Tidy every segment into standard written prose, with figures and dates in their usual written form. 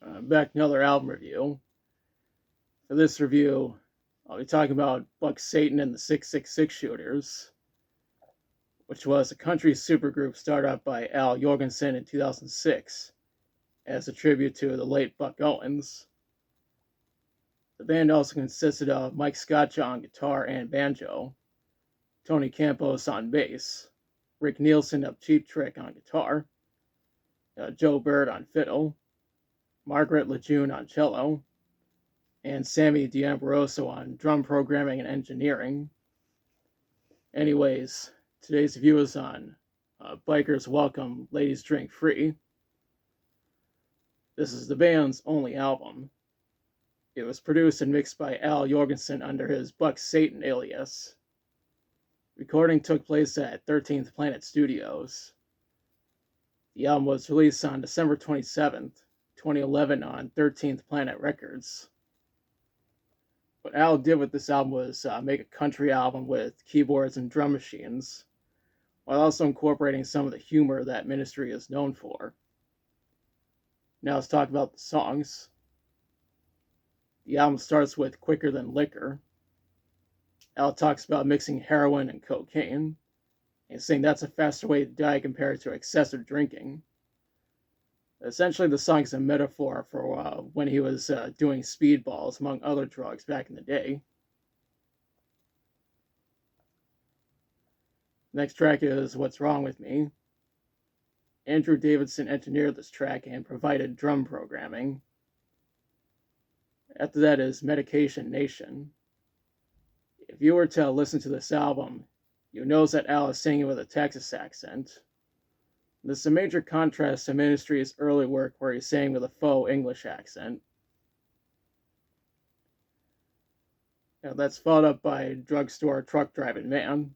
Back to another album review. For this review, I'll be talking about Buck Satan and the 666 Shooters, which was a country supergroup started up by Al Jourgensen in 2006 as a tribute to the late Buck Owens. The band also consisted of Mike Scotcha on guitar and banjo, Tony Campos on bass, Rick Nielsen of Cheap Trick on guitar, Joe Bird on fiddle, Margaret Lejeune on cello, and Sammy D'Ambrosio on drum programming and engineering. Anyways, today's review is on Bikers Welcome, Ladies Drink Free. This is the band's only album. It was produced and mixed by Al Jourgensen under his Buck Satan alias. Recording took place at 13th Planet Studios. The album was released on December 27th, 2011 on 13th Planet Records. What Al did with this album was make a country album with keyboards and drum machines, while also incorporating some of the humor that Ministry is known for. Now let's talk about the songs. The album starts with Quicker Than Liquor. Al talks about mixing heroin and cocaine, and saying that's a faster way to die compared to excessive drinking. Essentially, the song is a metaphor for when he was doing speedballs, among other drugs, back in the day. Next track is What's Wrong With Me. Andrew Davidson engineered this track and provided drum programming. After that is Medication Nation. If you were to listen to this album, you notice that Al is singing with a Texas accent. This is a major contrast to Ministry's early work where he sang with a faux English accent. Now that's followed up by Drugstore Truck Driving Man.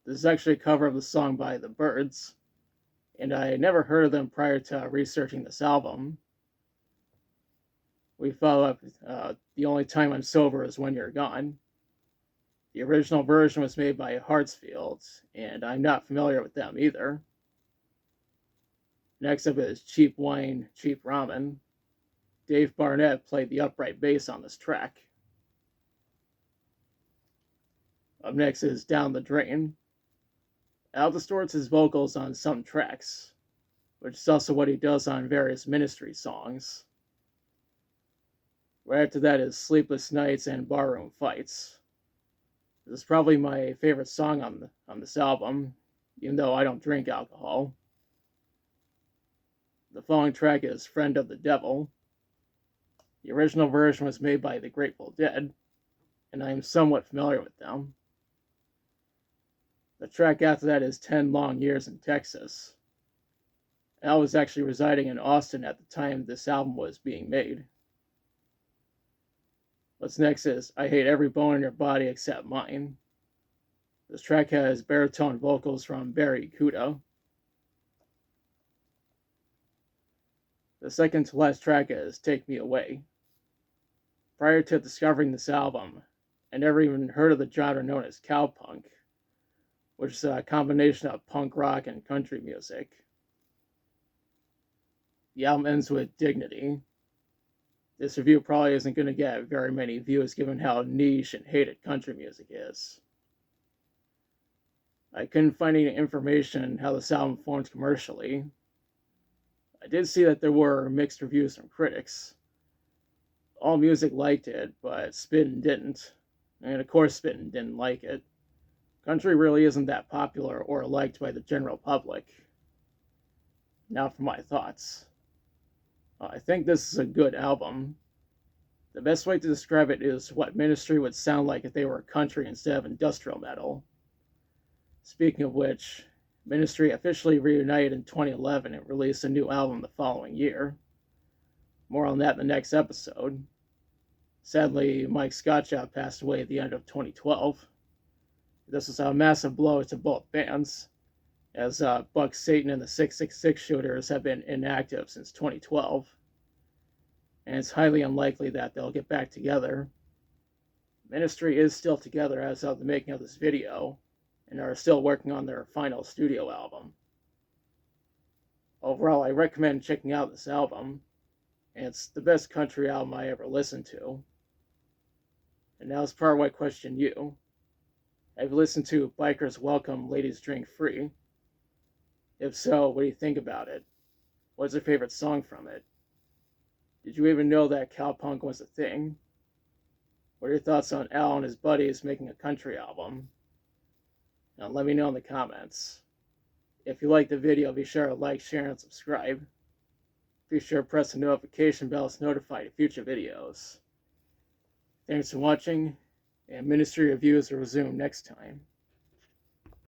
This is actually a cover of the song by The Byrds, and I had never heard of them prior to researching this album. We follow up The Only Time I'm Sober Is When You're Gone. The original version was made by Hartsfield, and I'm not familiar with them either. Next up is Cheap Wine, Cheap Ramen. Dave Barnett played the upright bass on this track. Up next is Down the Drain. Al distorts his vocals on some tracks, which is also what he does on various Ministry songs. Right after that is Sleepless Nights and Barroom Fights. This is probably my favorite song on this album, even though I don't drink alcohol. The following track is Friend of the Devil. The original version was made by the Grateful Dead, and I am somewhat familiar with them. The track after that is 10 Long Years in Texas. Al was actually residing in Austin at the time this album was being made. What's next is I Hate Every Bone in Your Body Except Mine. This track has baritone vocals from Barry Kuda. The second to last track is Take Me Away. Prior to discovering this album, I never even heard of the genre known as cowpunk, which is a combination of punk rock and country music. The album ends with Dignity. This review probably isn't going to get very many views given how niche and hated country music is. I couldn't find any information on how this album formed commercially. I did see that there were mixed reviews from critics. All Music liked it, but Spittin' didn't. And of course Spittin' didn't like it. Country really isn't that popular or liked by the general public. Now for my thoughts. I think this is a good album. The best way to describe it is what Ministry would sound like if they were country instead of industrial metal. Speaking of which, Ministry officially reunited in 2011 and released a new album the following year. More on that in the next episode. Sadly, Mike Scotcha passed away at the end of 2012. This was a massive blow to both bands, as Buck Satan and the 666 Shooters have been inactive since 2012, and it's highly unlikely that they'll get back together. Ministry is still together as of the making of this video, and are still working on their final studio album. Overall, I recommend checking out this album. and it's the best country album I ever listened to. And now it's part why I question you. Have you listened to Bikers Welcome, Ladies Drink Free? If so, what do you think about it? What's your favorite song from it? Did you even know that cowpunk was a thing? What are your thoughts on Al and his buddies making a country album? Now let me know in the comments. If you like the video, be sure to like, share, and subscribe. Be sure to press the notification bell to notify you future videos. Thanks for watching, and Ministry Reviews will resume next time.